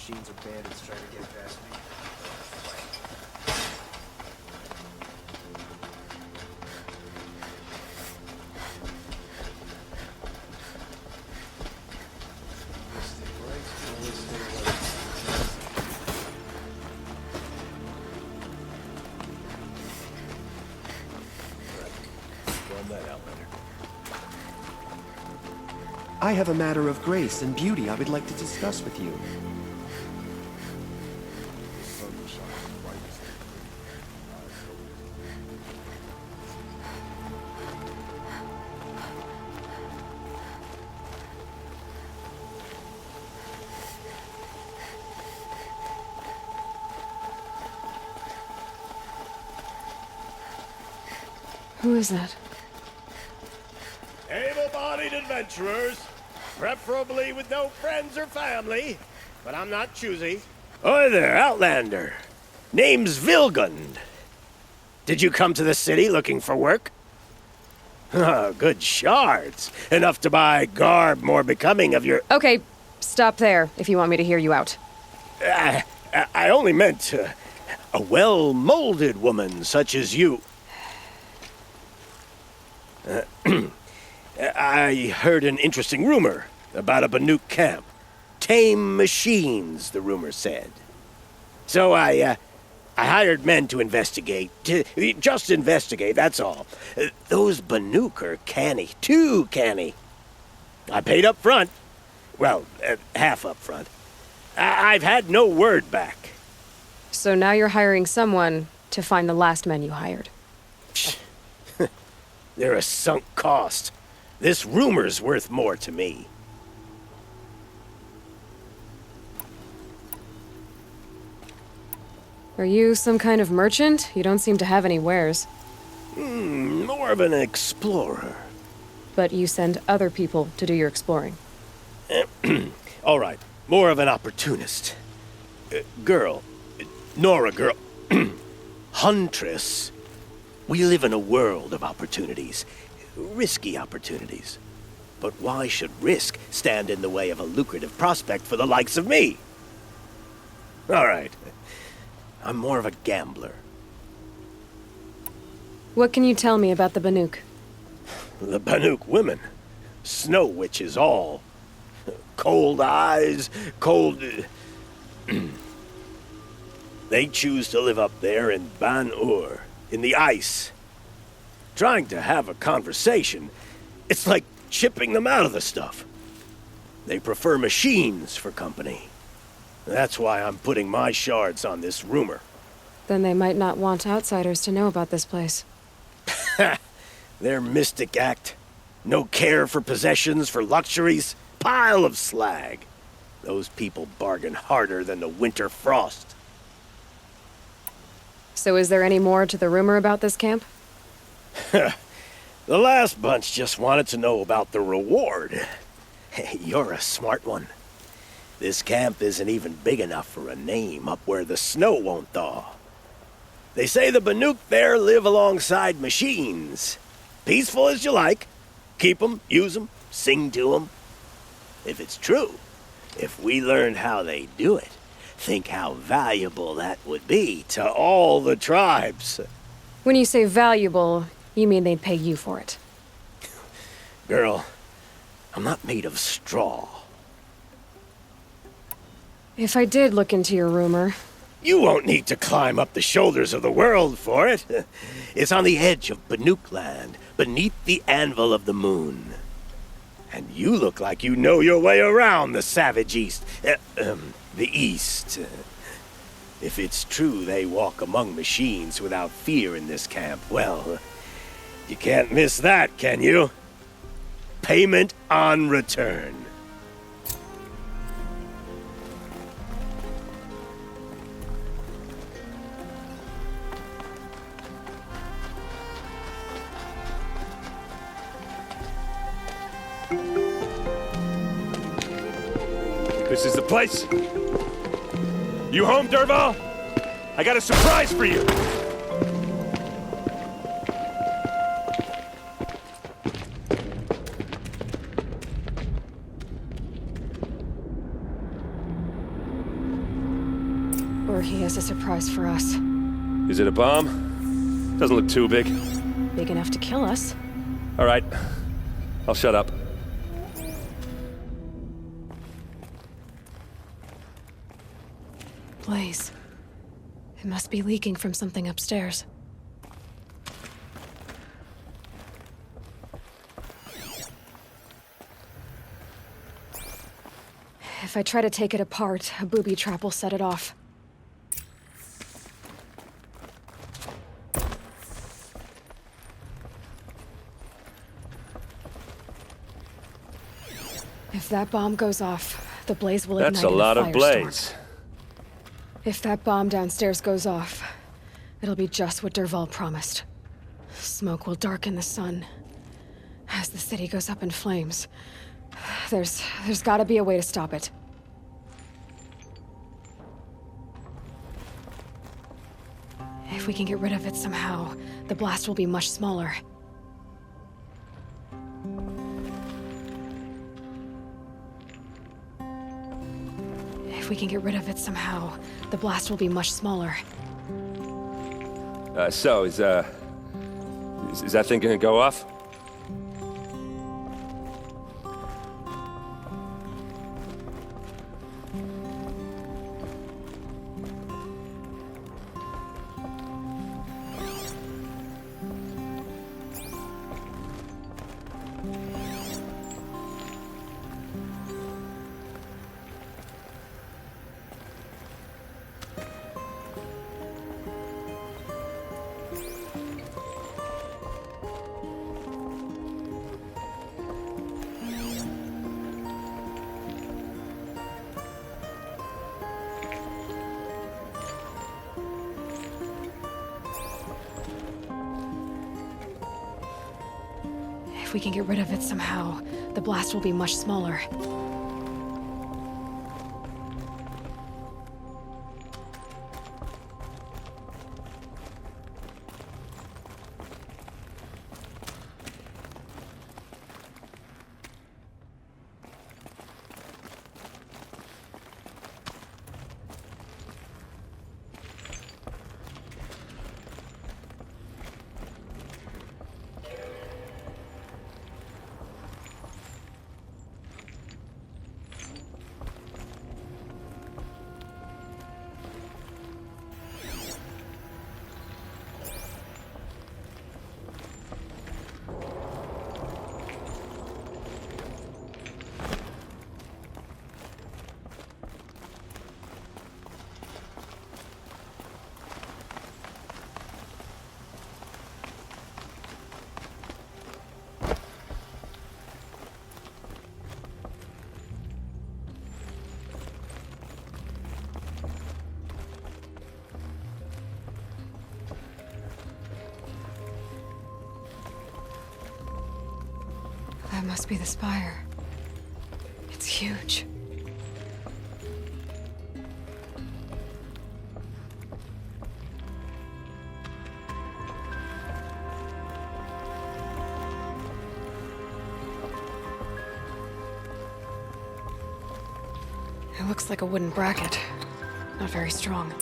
machines or bandits trying to get past me. I have a matter of grace and beauty I would like to discuss with you. Who is that? Able-bodied adventurers, preferably with no friends or family, but I'm not choosy. Oi there, Outlander. Name's Vilgund. Did you come to the city looking for work? Oh, good shards. Enough to buy garb more becoming of your... Okay, stop there if you want me to hear you out. I only meant a well-molded woman such as you. I heard an interesting rumor about a Banuk camp. Tame machines, the rumor said. So I hired men to investigate. Just investigate, that's all. Those Banuk are canny, too canny. I paid up front. Well, half up front. I've had no word back. So now you're hiring someone to find the last men you hired. They're a sunk cost. This rumor's worth more to me. Are you some kind of merchant? You don't seem to have any wares. More of an explorer. But you send other people to do your exploring. All right, more of an opportunist. Girl. Nora girl. Huntress. We live in a world of opportunities. Risky opportunities. But why should risk stand in the way of a lucrative prospect for the likes of me? All right. I'm more of a gambler. What can you tell me about the Banuk? The Banuk women. Snow witches all. Cold eyes, cold... They choose to live up there in Ban-Ur, in the ice. Trying to have a conversation, it's like chipping them out of the stuff. They prefer machines for company. That's why I'm putting my shards on this rumor. Then they might not want outsiders to know about this place. Their mystic act. No care for possessions, for luxuries. Pile of slag. Those people bargain harder than the winter frost. So is there any more to the rumor about this camp? The last bunch just wanted to know about the reward. Hey, you're a smart one. This camp isn't even big enough for a name up where the snow won't thaw. They say the Banuk there live alongside machines. Peaceful as you like. Keep 'em, use 'em, sing to 'em. If it's true, if we learned how they do it, think how valuable that would be to all the tribes. When you say valuable, you mean they'd pay you for it. Girl, I'm not made of straw. If I did look into your rumor... You won't need to climb up the shoulders of the world for it. It's on the edge of Banuk land, beneath the anvil of the moon. And you look like you know your way around the savage east. The east. If it's true they walk among machines without fear in this camp, well, you can't miss that, can you? Payment on return. This is the place. You home, Derval? I got a surprise for you. Or he has a surprise for us. Is it a bomb? Doesn't look too big. Big enough to kill us. All right. I'll shut up. Blaze. It must be leaking from something upstairs. If I try to take it apart, a booby trap will set it off. If that bomb goes off, the blaze will ignite That's a in lot of firestorm. blaze. If that bomb downstairs goes off, it'll be just what Dervahl promised. Smoke will darken the sun. As the city goes up in flames, there's gotta be a way to stop it. If we can get rid of it somehow, the blast will be much smaller. If we can get rid of it somehow, the blast will be much smaller. So, is that thing gonna go off? If we can get rid of it somehow, the blast will be much smaller. That must be the spire. It's huge. It looks like a wooden bracket. Not very strong.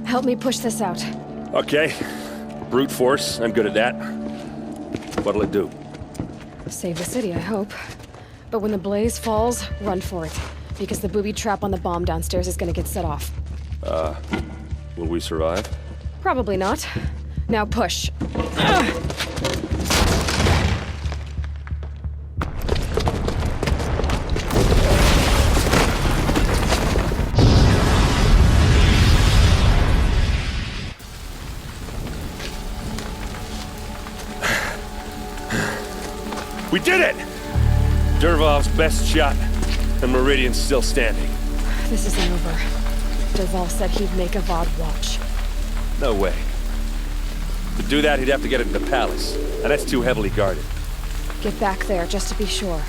Help me push this out. Okay. Brute force, I'm good at that. What'll it do? Save the city, I hope. But when the blaze falls, run for it. Because the booby trap on the bomb downstairs is gonna get set off. Will we survive? Probably not. Now push. We did it! Dervahl's best shot, and Meridian's still standing. This isn't over. Dervahl said he'd make a VOD watch. No way. To do that, he'd have to get it in the palace, and that's too heavily guarded. Get back there, just to be sure.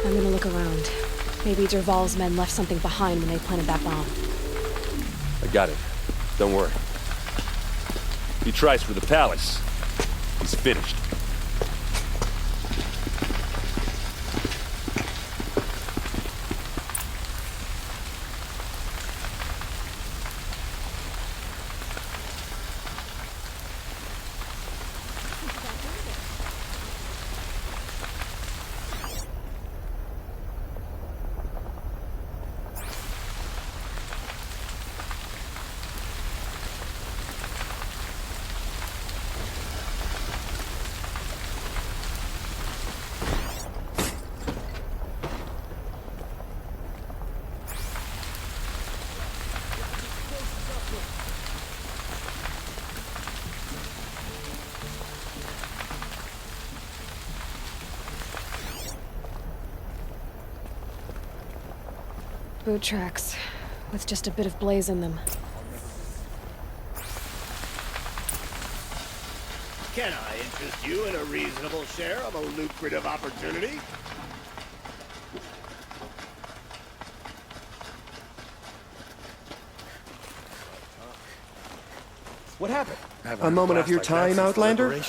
I'm gonna look around. Maybe Dervahl's men left something behind when they planted that bomb. I got it. Don't worry. If he tries for the palace, he's finished. Boot tracks, with just a bit of blaze in them. Can I interest you in a reasonable share of a lucrative opportunity? What happened? A moment of your time, Outlander?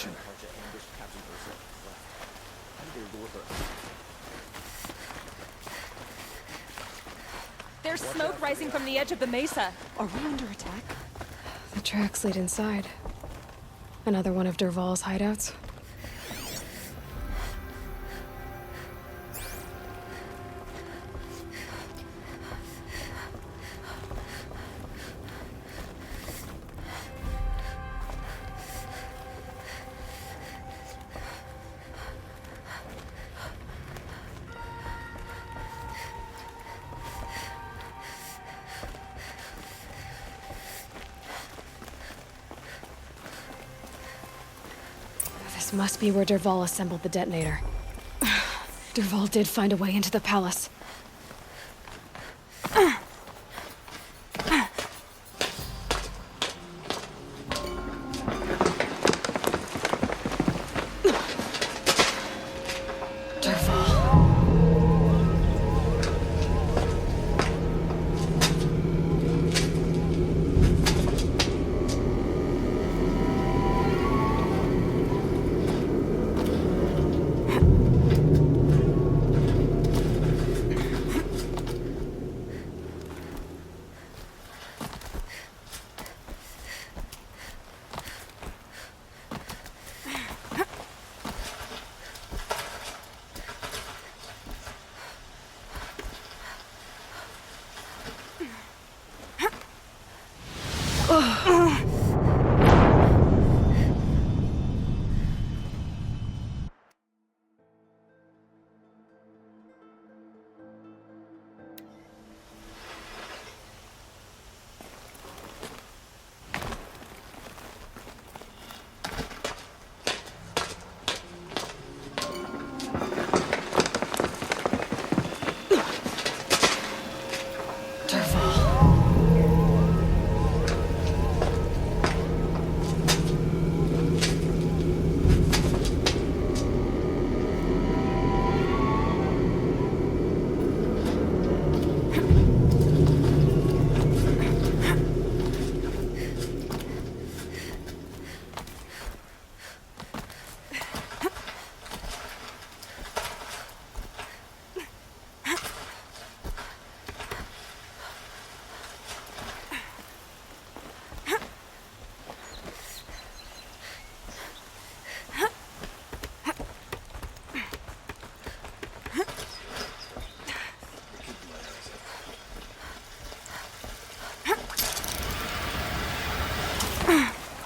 There's smoke rising from the edge of the mesa. Are we under attack? The tracks lead inside. Another one of Dervahl's hideouts. This must be where Dervahl assembled the detonator. Dervahl did find a way into the palace.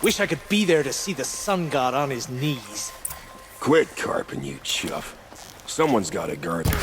Wish I could be there to see the sun god on his knees. Quit carping, you chuff. Someone's got to guard him.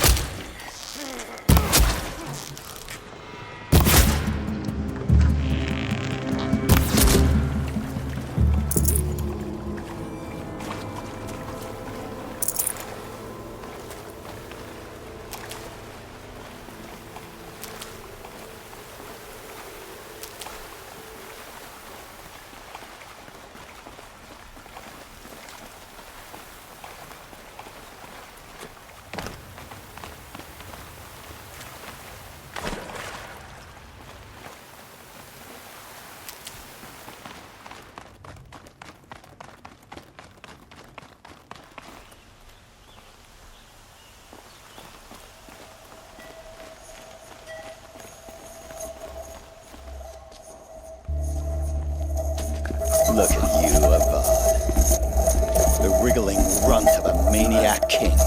maniac king.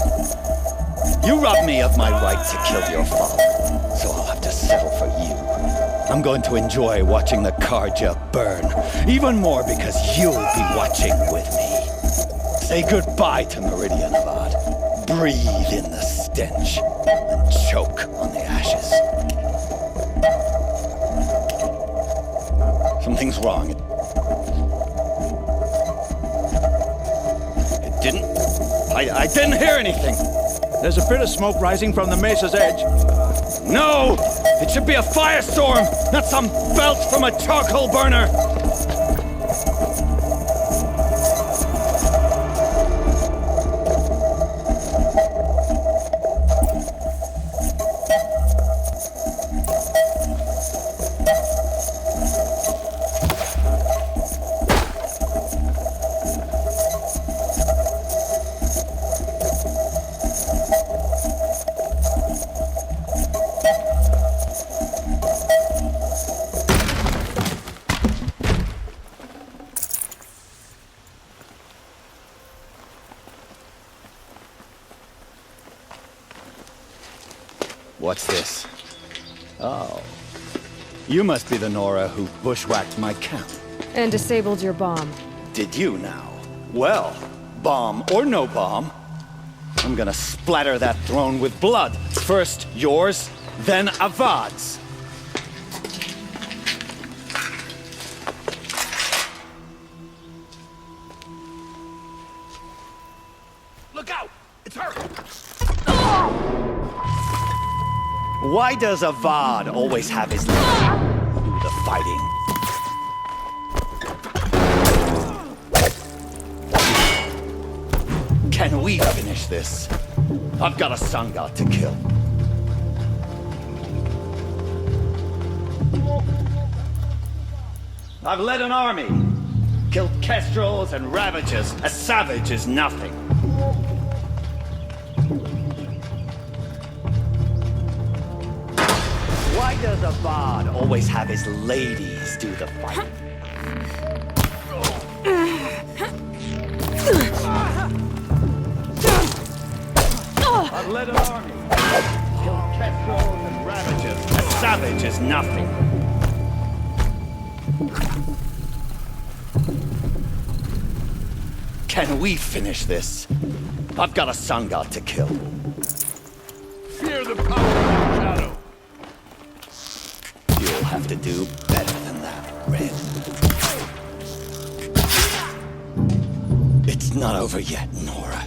You robbed me of my right to kill your father, so I'll have to settle for you. I'm going to enjoy watching the Karja burn, even more because you'll be watching with me. Say goodbye to Meridian, Avad. Breathe in the stench, and choke on the ashes. Something's wrong. It didn't... I didn't hear anything. There's a bit of smoke rising from the mesa's edge. No! It should be a firestorm, not some belch from a charcoal burner! What's this? Oh. You must be the Nora who bushwhacked my camp. And disabled your bomb. Did you now? Well, bomb or no bomb, I'm gonna splatter that throne with blood. First yours, then Avad's. Look out! It's her! Why does Avad always have his leg do the fighting? Can we finish this? I've got a sun god to kill. I've led an army, killed kestrels and ravagers, as savage as nothing. Why does Avad always have his ladies do the fighting? I've led an army, killed kestrels and ravagers, as savage as nothing. Can we finish this? I've got a sun god to kill. Fear the power of the shadow. You'll have to do better than that, Red. It's not over yet, Nora.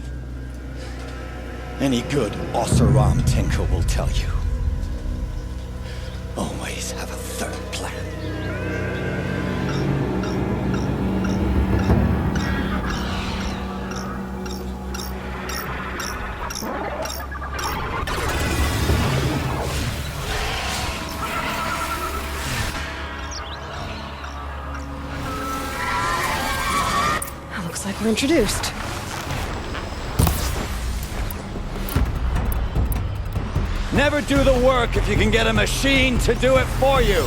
Any good Oseram tinker will tell you. Always have a third plan. Looks like we're introduced. Never do the work if you can get a machine to do it for you.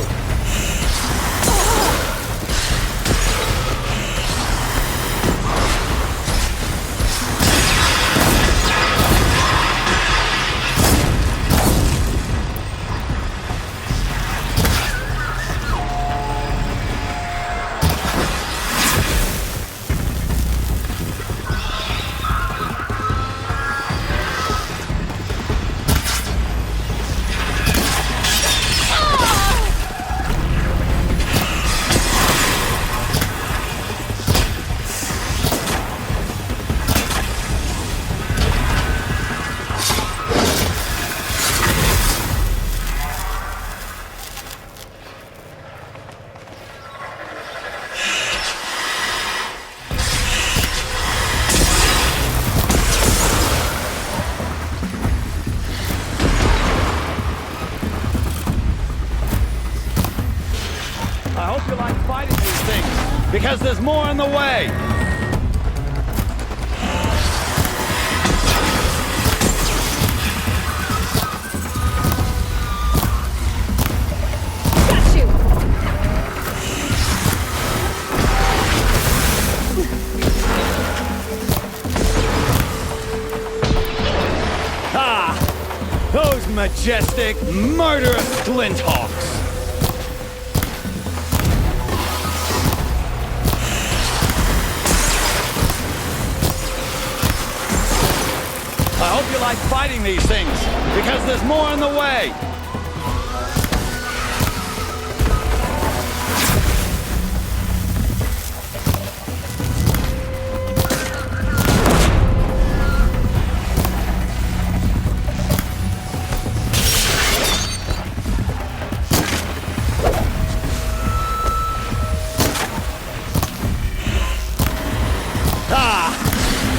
I hope you like fighting these things, because there's more on the way! Got you! majestic, murderous Glinthawks! I hope you like fighting these things, because there's more on the way!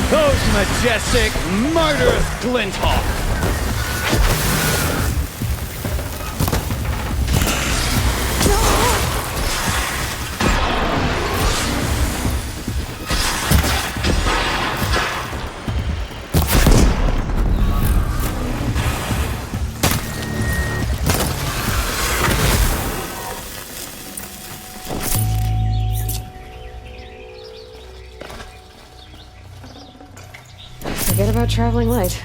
Those majestic, murderous Glinthawks! Forget about traveling light.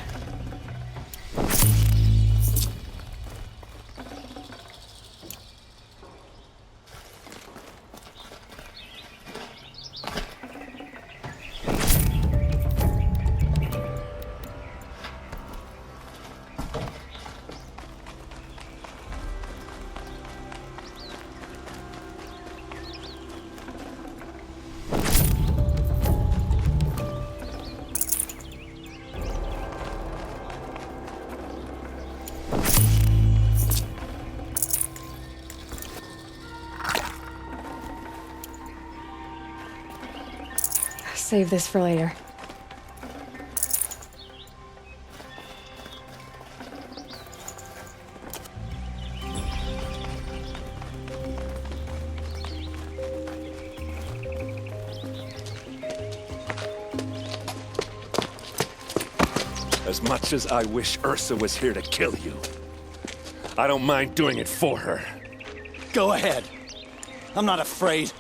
Save this for later. As much as I wish Ursa was here to kill you, I don't mind doing it for her. Go ahead. I'm not afraid.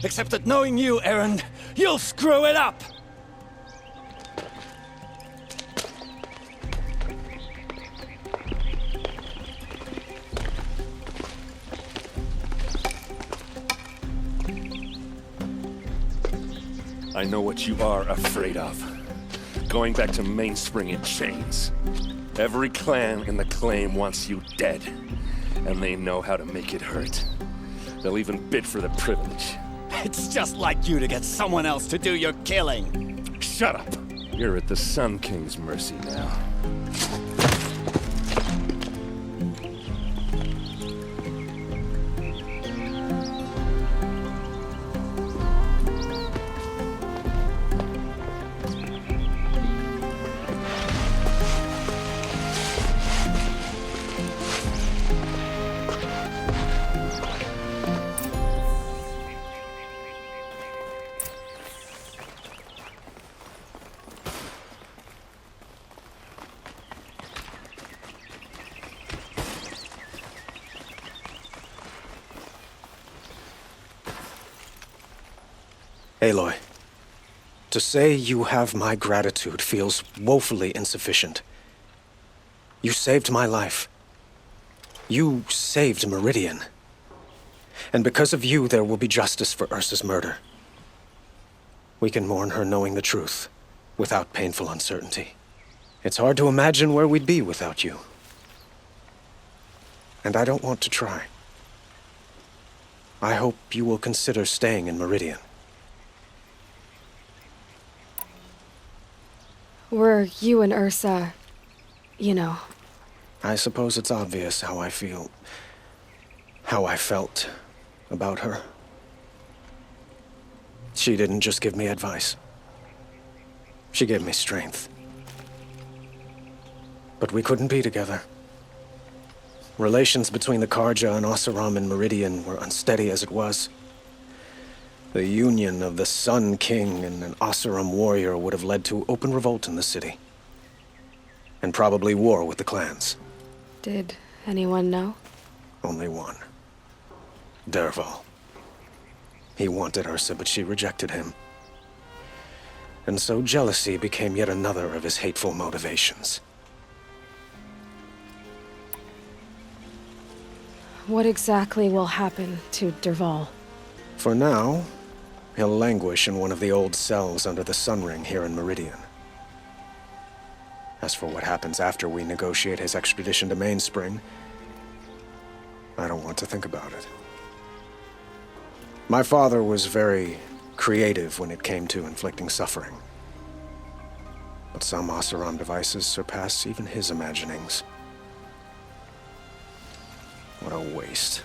Except that knowing you, Aaron, you'll screw it up! I know what you are afraid of. Going back to Mainspring in chains. Every clan in the claim wants you dead, and they know how to make it hurt. They'll even bid for the privilege. It's just like you to get someone else to do your killing. Shut up! You're at the Sun King's mercy now. Aloy, to say you have my gratitude feels woefully insufficient. You saved my life. You saved Meridian. And because of you, there will be justice for Ursa's murder. We can mourn her knowing the truth, without painful uncertainty. It's hard to imagine where we'd be without you. And I don't want to try. I hope you will consider staying in Meridian. Were you and Ursa, you know... I suppose it's obvious how I feel... how I felt about her. She didn't just give me advice. She gave me strength. But we couldn't be together. Relations between the Karja and Oseram and Meridian were unsteady as it was. The union of the Sun King and an Oseram warrior would have led to open revolt in the city. And probably war with the clans. Did anyone know? Only one. Dervahl. He wanted Ursa, but she rejected him. And so jealousy became yet another of his hateful motivations. What exactly will happen to Derval? For now, he'll languish in one of the old cells under the Sun Ring here in Meridian. As for what happens after we negotiate his extradition to Mainspring, I don't want to think about it. My father was very creative when it came to inflicting suffering. But some Oseram devices surpass even his imaginings. What a waste.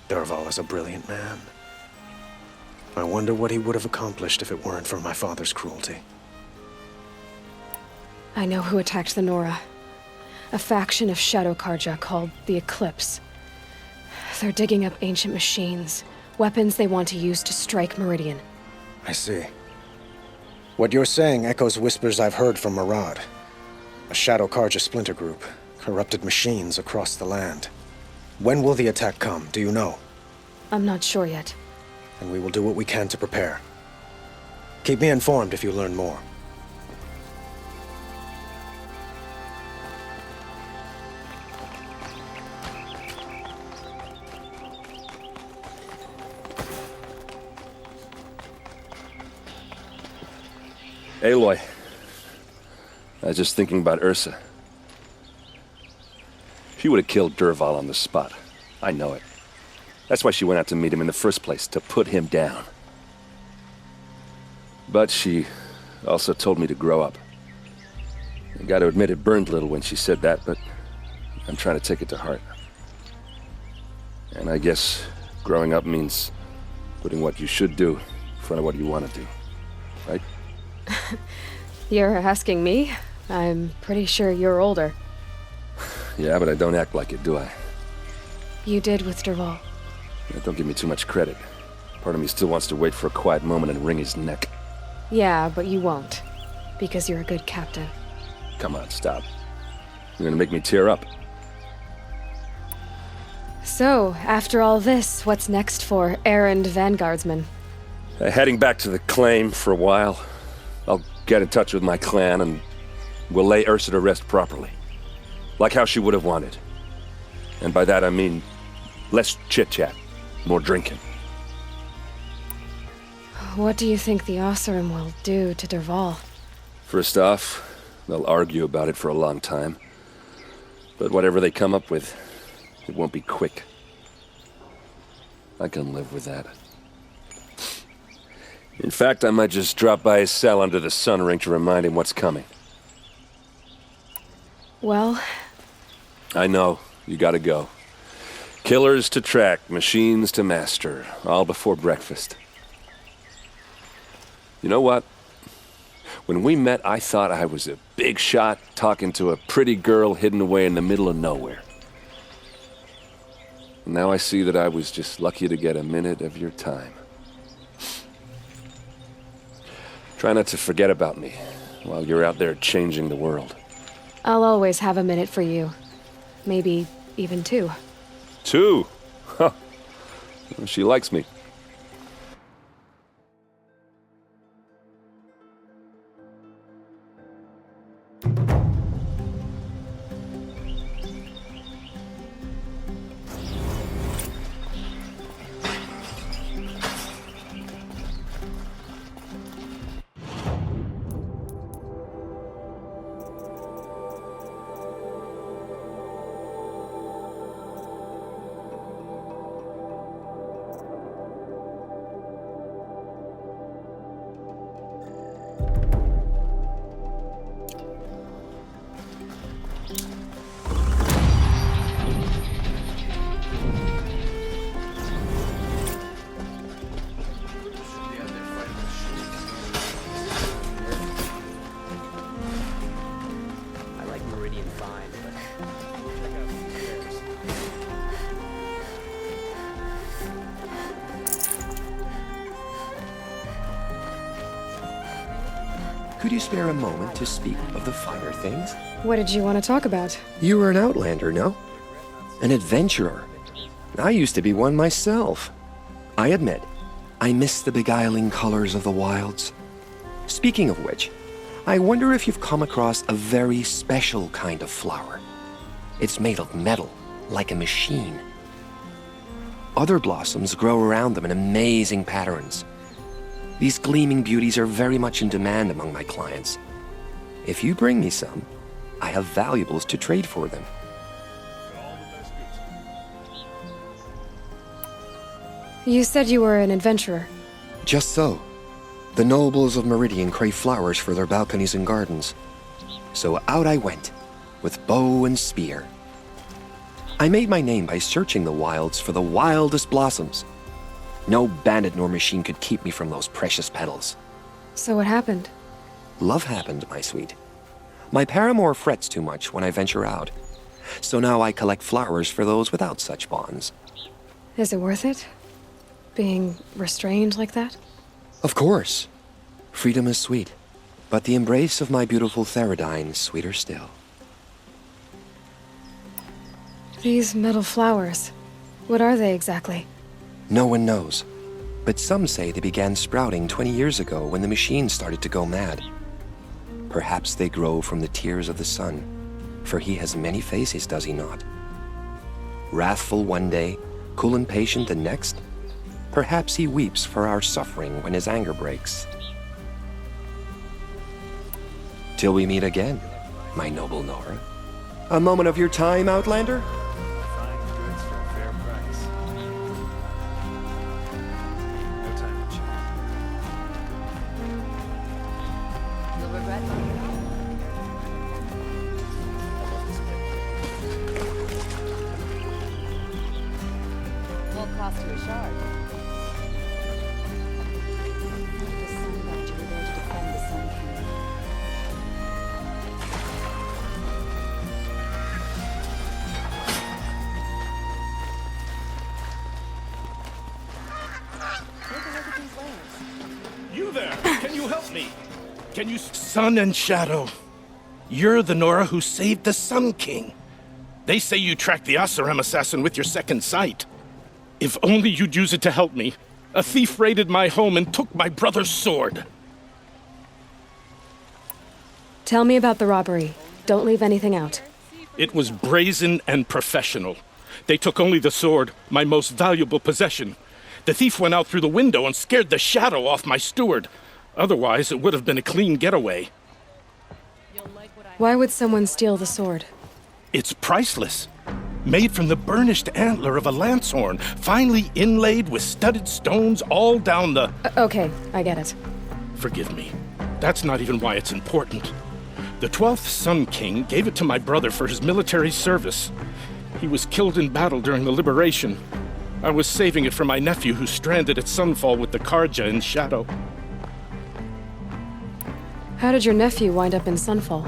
Derval is a brilliant man. I wonder what he would have accomplished if it weren't for my father's cruelty. I know who attacked the Nora. A faction of Shadow Karja called the Eclipse. They're digging up ancient machines, weapons they want to use to strike Meridian. I see. What you're saying echoes whispers I've heard from Murad. A Shadow Karja splinter group, corrupted machines across the land. When will the attack come, do you know? I'm not sure yet. And we will do what we can to prepare. Keep me informed if you learn more. Aloy, I was just thinking about Ursa. She would have killed Derval on the spot. I know it. That's why she went out to meet him in the first place, to put him down. But she also told me to grow up. I gotta admit it burned a little when she said that, but I'm trying to take it to heart. And I guess growing up means putting what you should do in front of what you want to do, right? You're asking me? I'm pretty sure you're older. Yeah, but I don't act like it, do I? You did with Derval. Yeah, don't give me too much credit. Part of me still wants to wait for a quiet moment and wring his neck. Yeah, but you won't. Because you're a good captain. Come on, stop. You're gonna make me tear up. So, after all this, what's next for errand vanguardsman? Heading back to the claim for a while. I'll get in touch with my clan and we'll lay Ursa to rest properly. Like how she would have wanted. And by that I mean less chit-chat, more drinking. What do you think the Oseram will do to Derval? First off, they'll argue about it for a long time. But whatever they come up with, it won't be quick. I can live with that. In fact, I might just drop by his cell under the Sun Ring to remind him what's coming. Well... I know. You gotta go. Killers to track, machines to master. All before breakfast. You know what? When we met, I thought I was a big shot talking to a pretty girl hidden away in the middle of nowhere. Now I see that I was just lucky to get a minute of your time. Try not to forget about me while you're out there changing the world. I'll always have a minute for you. Maybe even two. Two? Huh. She likes me. Could you spare a moment to speak of the finer things? What did you want to talk about? You were an outlander, no? An adventurer. I used to be one myself. I admit, I miss the beguiling colors of the wilds. Speaking of which, I wonder if you've come across a very special kind of flower. It's made of metal, like a machine. other blossoms grow around them in amazing patterns. These gleaming beauties are very much in demand among my clients. If you bring me some, I have valuables to trade for them. You said you were an adventurer. Just so. The nobles of Meridian crave flowers for their balconies and gardens. So out I went, with bow and spear. I made my name by searching the wilds for the wildest blossoms. No bandit nor machine could keep me from those precious petals. So what happened? Love happened, my sweet. My paramour frets too much when I venture out. So now I collect flowers for those without such bonds. Is it worth it? Being restrained like that? Of course. Freedom is sweet, but the embrace of my beautiful Theridine is sweeter still. These metal flowers, what are they exactly? No one knows, but some say they began sprouting 20 years ago when the machine started to go mad. Perhaps they grow from the tears of the sun, for he has many faces, does he not? Wrathful one day, cool and patient the next. Perhaps he weeps for our suffering when his anger breaks. Till we meet again, my noble Nora. A moment of your time, Outlander? Find goods for a fair price. No time to chat. You'll regret leaving. Won't cost you a shard. The sun god you were there to defend the Sun King. Take a look at these layers. You there! Can you help me? Can you... Sun and Shadow. You're the Nora who saved the Sun King. They say you tracked the Asaram assassin with your second sight. If only you'd use it to help me. A thief raided my home and took my brother's sword. Tell me about the robbery. Don't leave anything out. It was brazen and professional. They took only the sword, my most valuable possession. The thief went out through the window and scared the shadow off my steward. Otherwise, it would have been a clean getaway. Why would someone steal the sword? It's priceless. Made from the burnished antler of a lancehorn, finely inlaid with studded stones all down the... Okay, I get it. Forgive me. That's not even why it's important. The 12th Sun King gave it to my brother for his military service. He was killed in battle during the liberation. I was saving it for my nephew who's stranded at Sunfall with the Karja in Shadow. How did your nephew wind up in Sunfall?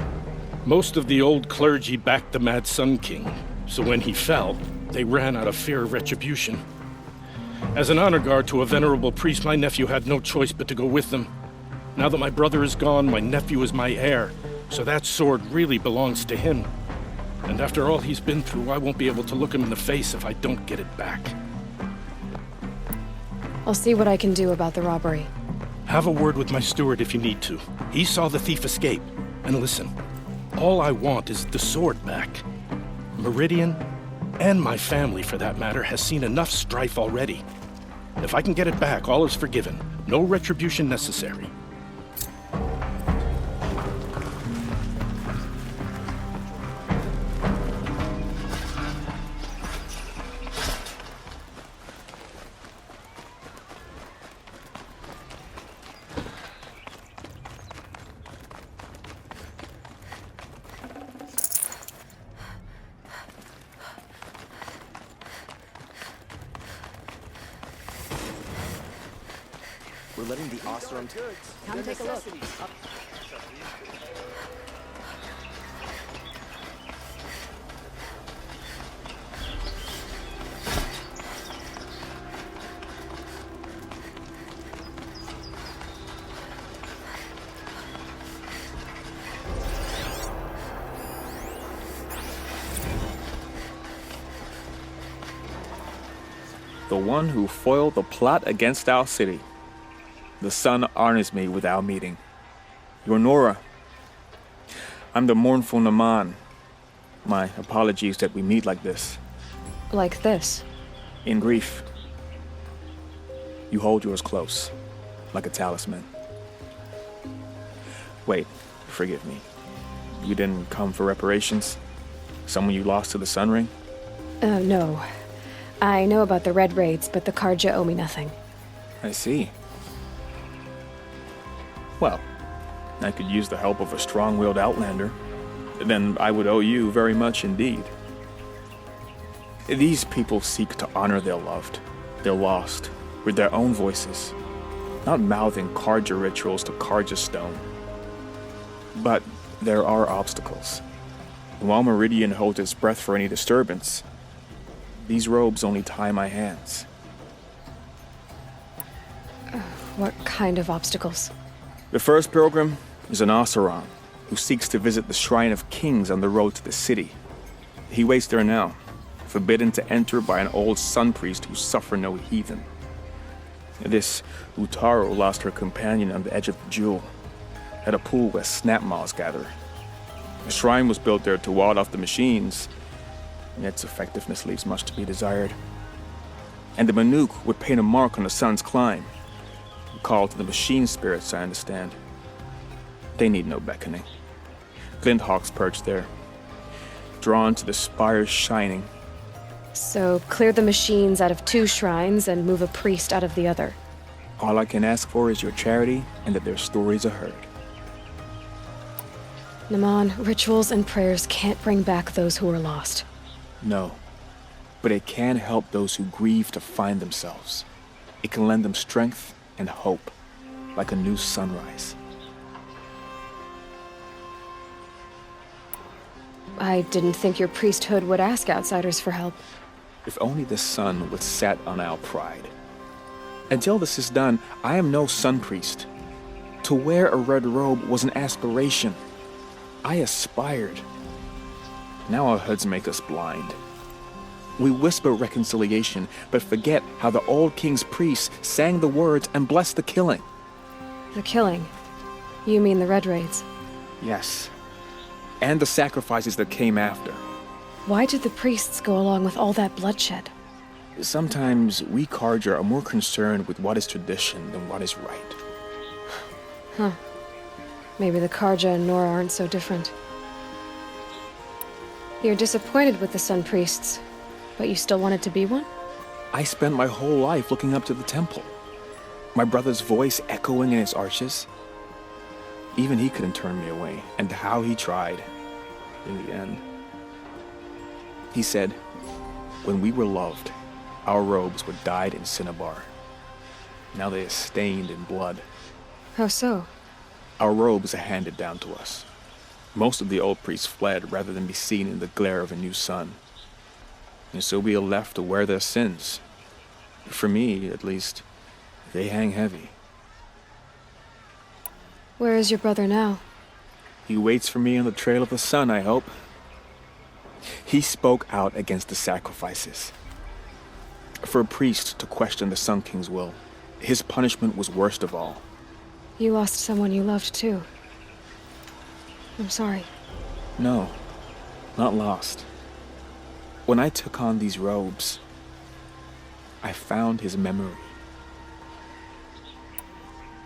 Most of the old clergy backed the Mad Sun King, so when he fell, they ran out of fear of retribution. As an honor guard to a venerable priest, my nephew had no choice but to go with them. Now that my brother is gone, my nephew is my heir, so that sword really belongs to him. And after all he's been through, I won't be able to look him in the face if I don't get it back. I'll see what I can do about the robbery. Have a word with my steward if you need to. He saw the thief escape. And listen, all I want is the sword back. Meridian, and my family for that matter, has seen enough strife already. If I can get it back, all is forgiven. No retribution necessary. We're letting the Oseram... Come take a look. The one who foiled the plot against our city. The sun honors me with our meeting. Your Nora. I'm the mournful Naman. My apologies that we meet like this. Like this? In grief. You hold yours close, like a talisman. Wait, forgive me. You didn't come for reparations? Someone you lost to the Sun Ring? No. I know about the Red Raids, but the Karja owe me nothing. I see. Well, I could use the help of a strong-willed outlander. Then I would owe you very much indeed. These people seek to honor their loved, their lost, with their own voices, not mouthing Karja rituals to Karja stone. But there are obstacles. And while Meridian holds its breath for any disturbance, these robes only tie my hands. What kind of obstacles? The first pilgrim is an Oseram who seeks to visit the Shrine of Kings on the road to the city. He waits there now, forbidden to enter by an old sun priest who suffer no heathen. This Utaro lost her companion on the edge of the jewel, at a pool where snap moths gather. The shrine was built there to ward off the machines, and its effectiveness leaves much to be desired. And the Manuk would paint a mark on the sun's climb, a call to the machine spirits, I understand. They need no beckoning. Glint hawks perch there, drawn to the spire's shining. So, clear the machines out of 2 shrines and move a priest out of the other. All I can ask for is your charity and that their stories are heard. Naman, rituals and prayers can't bring back those who are lost. No, but it can help those who grieve to find themselves. It can lend them strength and hope, like a new sunrise. I didn't think your priesthood would ask outsiders for help. If only the sun would set on our pride. Until this is done, I am no sun priest. To wear a red robe was an aspiration. I aspired. Now our hoods make us blind. We whisper reconciliation, but forget how the old king's priests sang the words and blessed the killing. The killing? You mean the Red Raids? Yes. And the sacrifices that came after. Why did the priests go along with all that bloodshed? Sometimes we Karja are more concerned with what is tradition than what is right. Huh. Maybe the Karja and Nora aren't so different. You're disappointed with the Sun Priests, but you still wanted to be one? I spent my whole life looking up to the temple. My brother's voice echoing in its arches. Even he couldn't turn me away, and how he tried, in the end. He said, when we were loved, our robes were dyed in cinnabar. Now they are stained in blood. How so? Our robes are handed down to us. Most of the old priests fled rather than be seen in the glare of a new sun. And so we are left to wear their sins. For me, at least, they hang heavy. Where is your brother now? He waits for me on the trail of the sun, I hope. He spoke out against the sacrifices. For a priest to question the Sun King's will, his punishment was worst of all. You lost someone you loved too. I'm sorry. No, not lost. When I took on these robes, I found his memory.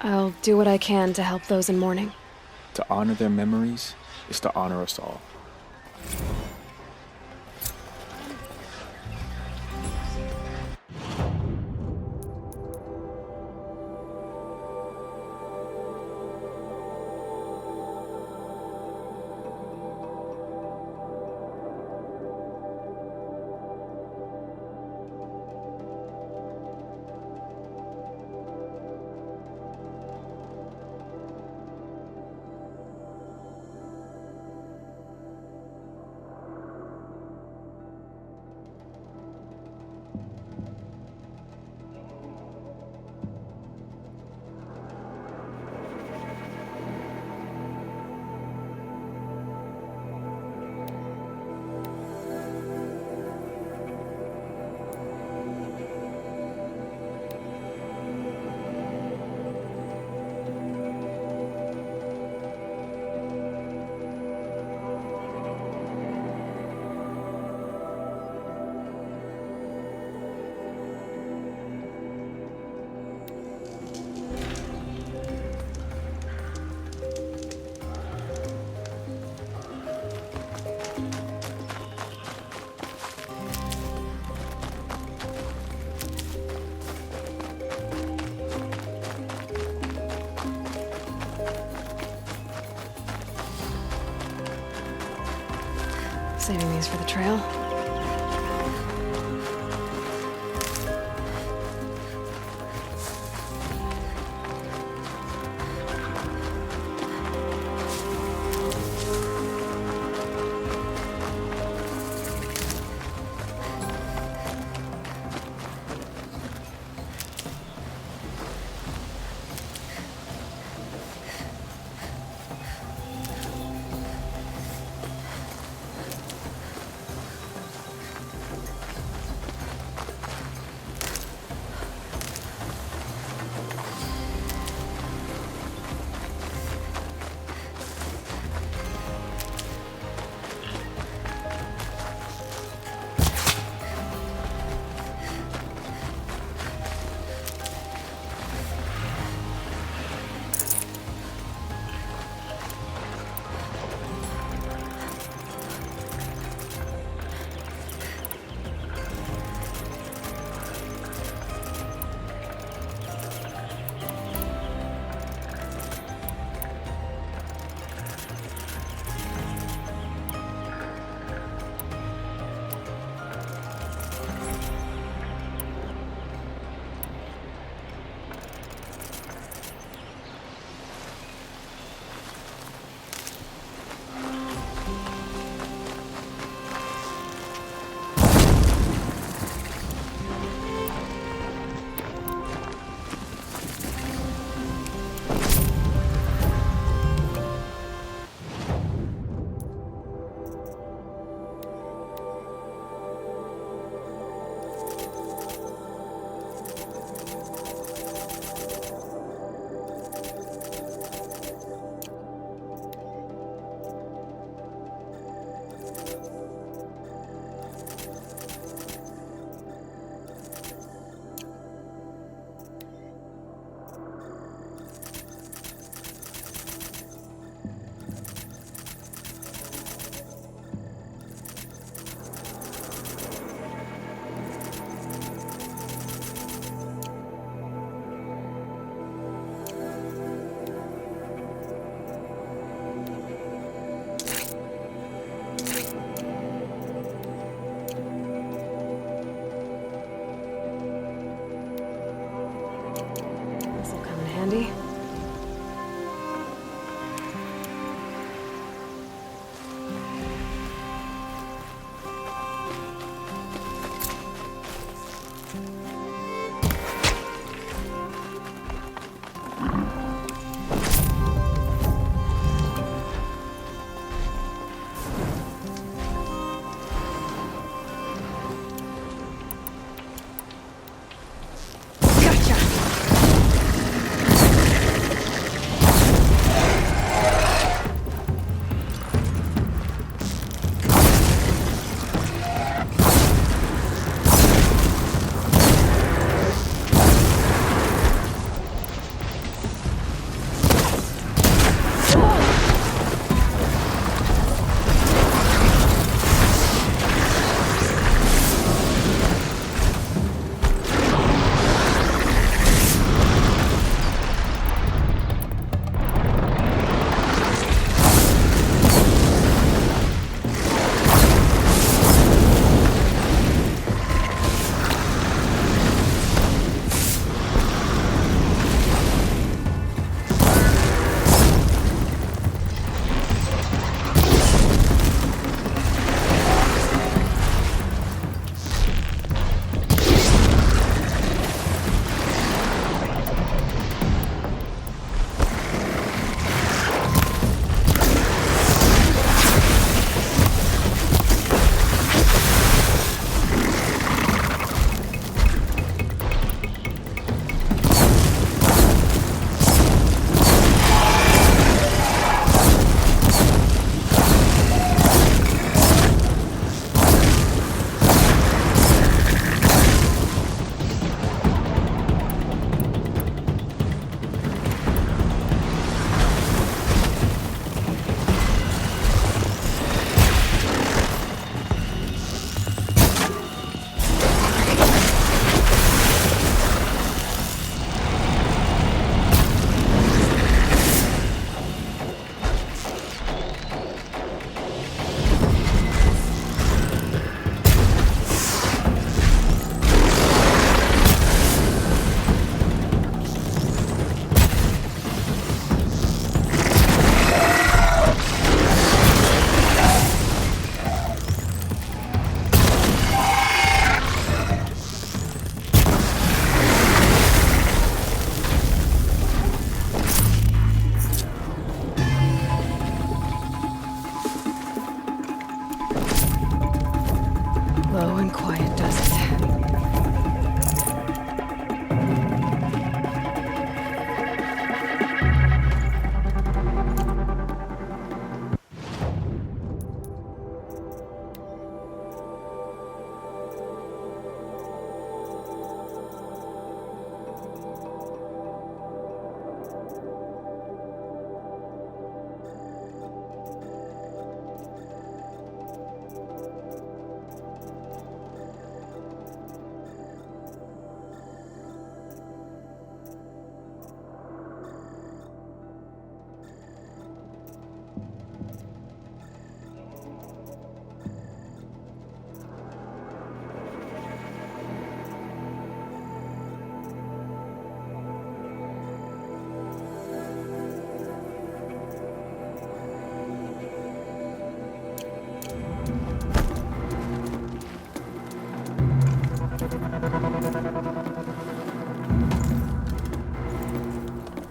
I'll do what I can to help those in mourning. To honor their memories is to honor us all. Saving these for the trail. This'll come in handy. Gotcha!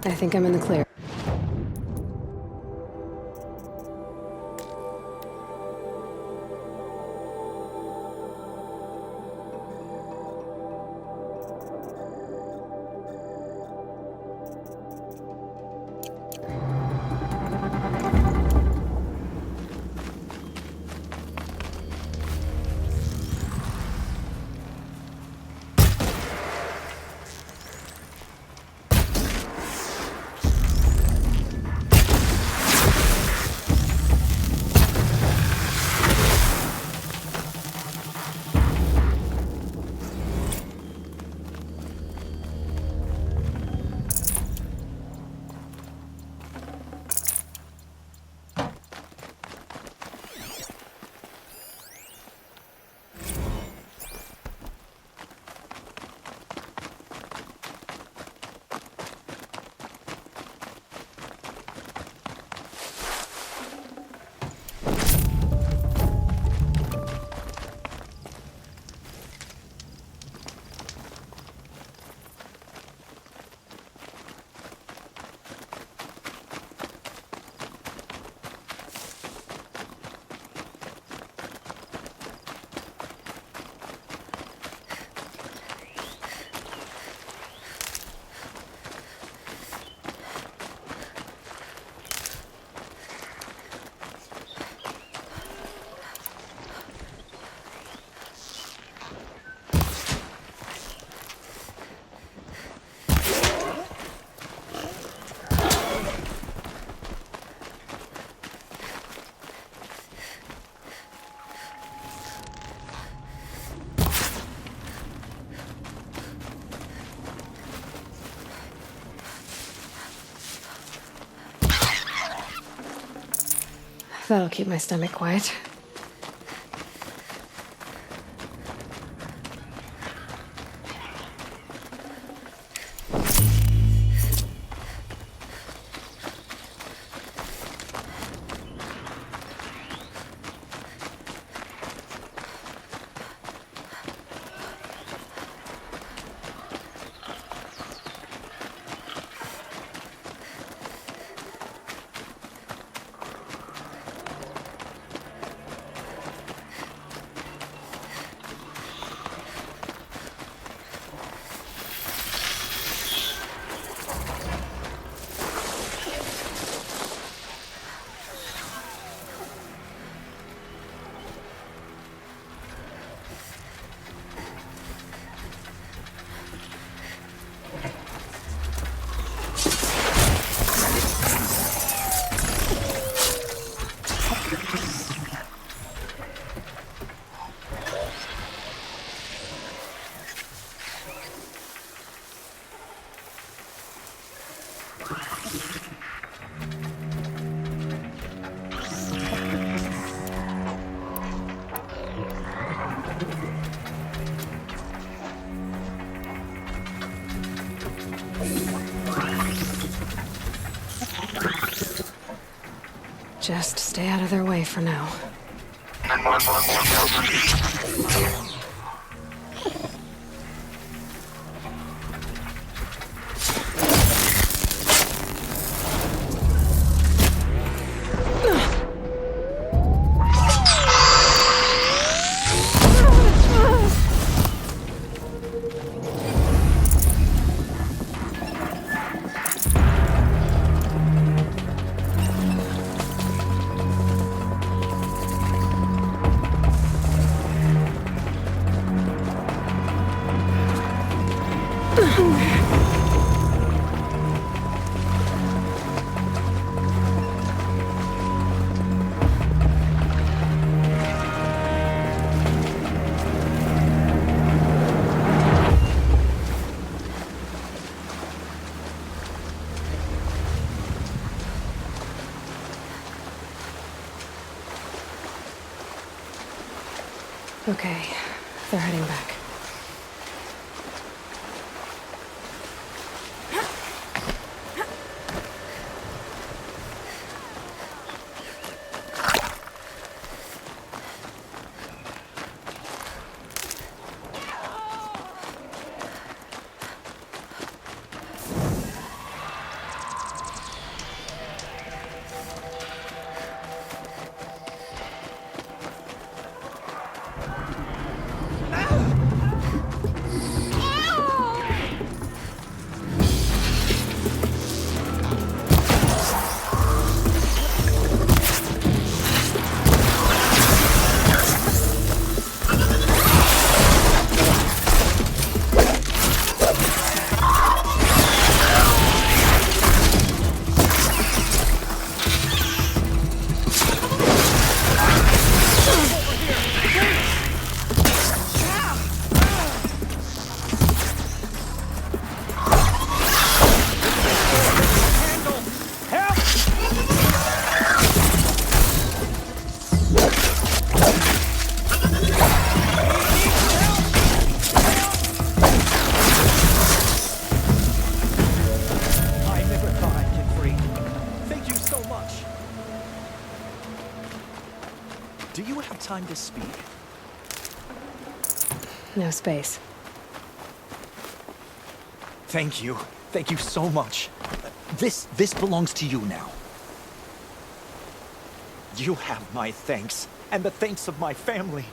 I think I'm in the clear. That'll keep my stomach quiet. Just stay out of their way for now. Okay, they're heading back. time to speak? No space. Thank you. Thank you so much. This belongs to you now. You have my thanks, and the thanks of my family.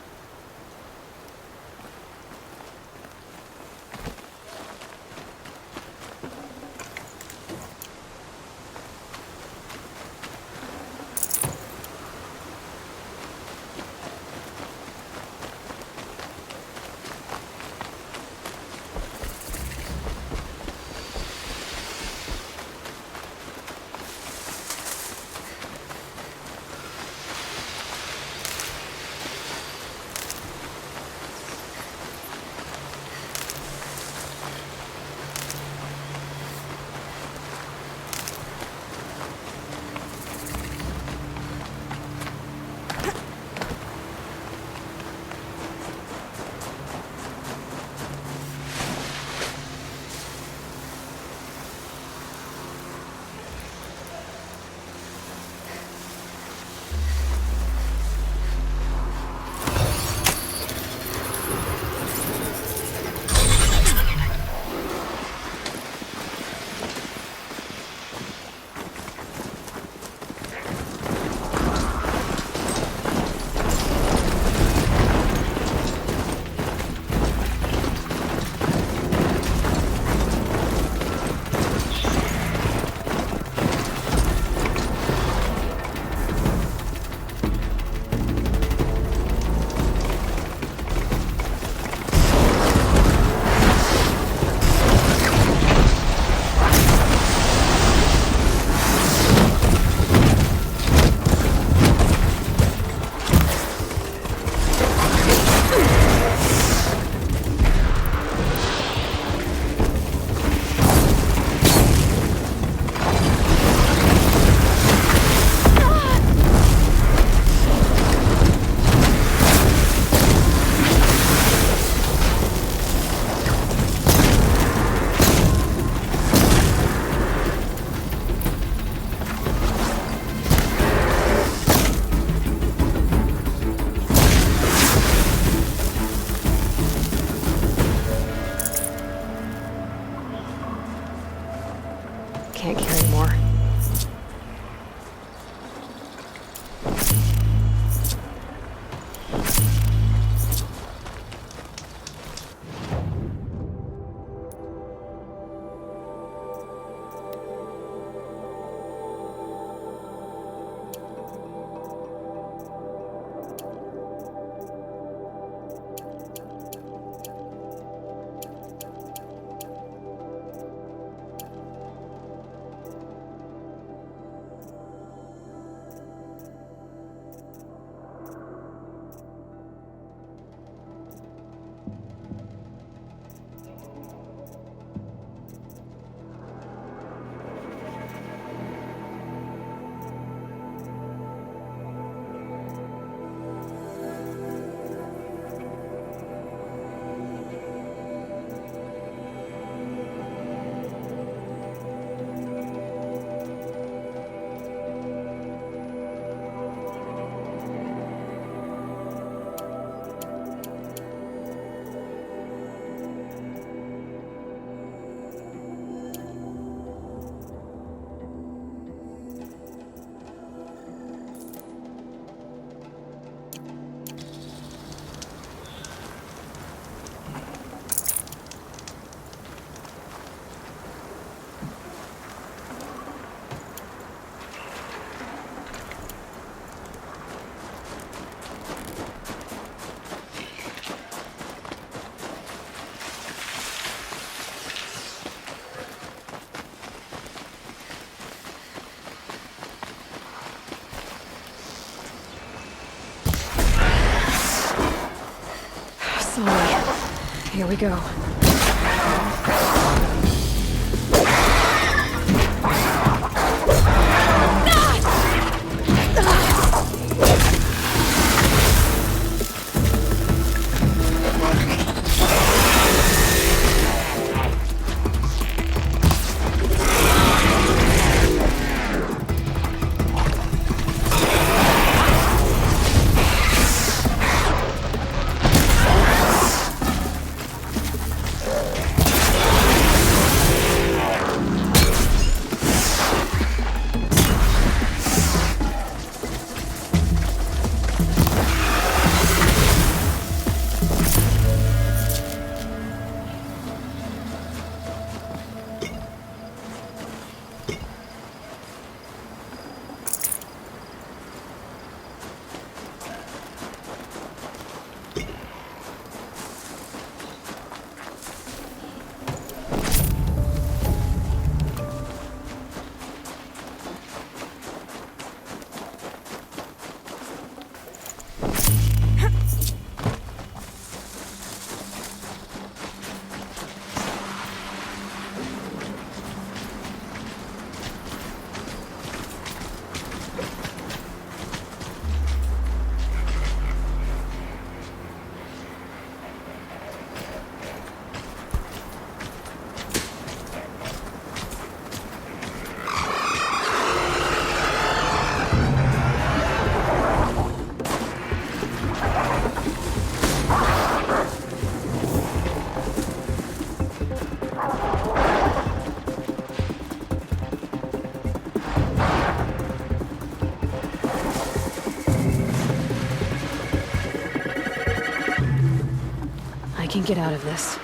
Can't carry more. Here we go. can get out of this.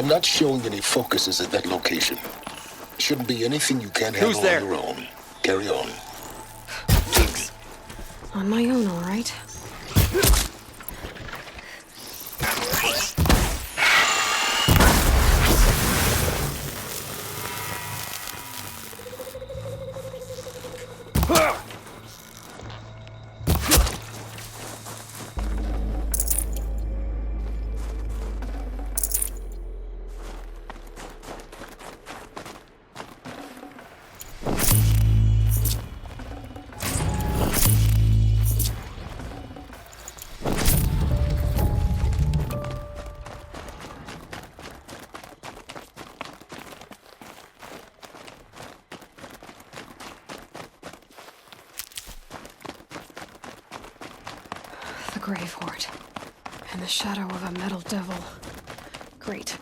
I'm not showing any focuses at that location. Shouldn't be anything you can't handle on your own. Carry on. On my own, all right. Grave hoard. In the shadow of a metal devil. Great.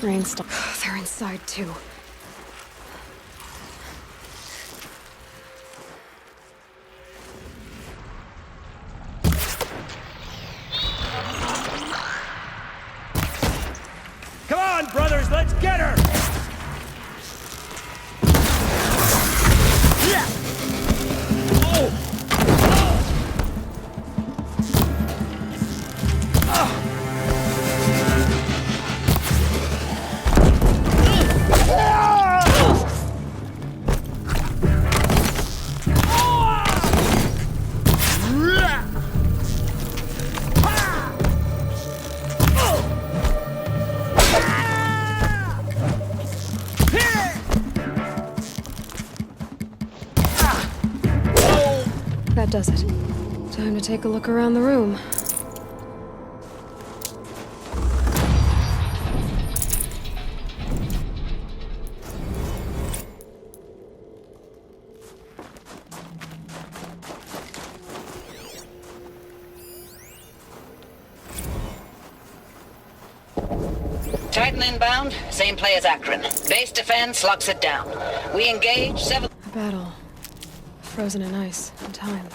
Grain stuff. They're inside too. on, brothers, let's get her! That does it. Time to take a look around the room. Titan inbound, same play as Akron. Base defense locks it down. We engage 7... A battle. Frozen in ice and time.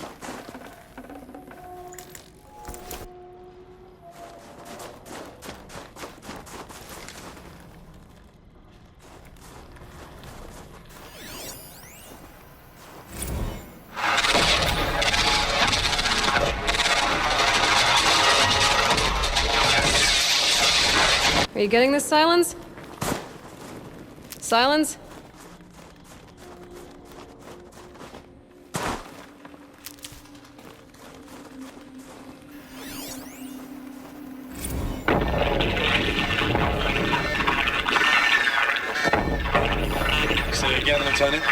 Are you getting this, Silence? Silence? Say it again, Lieutenant.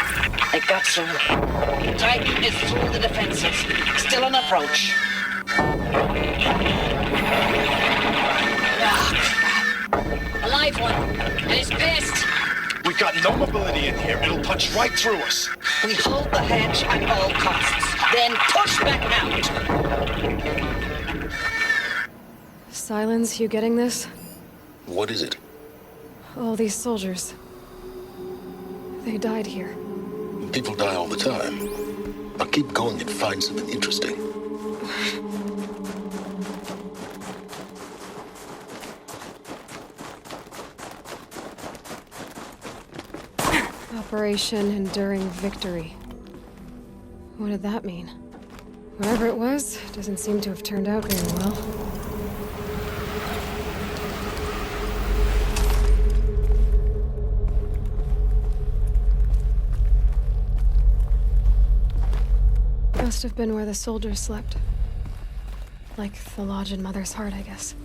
It got through. Titan is through the defenses. Still on approach. A live one. And he's pissed. We got no mobility in here. It'll punch right through us. We hold the hedge at all costs. Then push back out. Silence, you getting this? What is it? All these soldiers. They died here. People die all the time. Now keep going and find something interesting. Operation Enduring Victory. What did that mean? Whatever it was, doesn't seem to have turned out very well. Must have been where the soldiers slept. Like the lodge in Mother's Heart, I guess.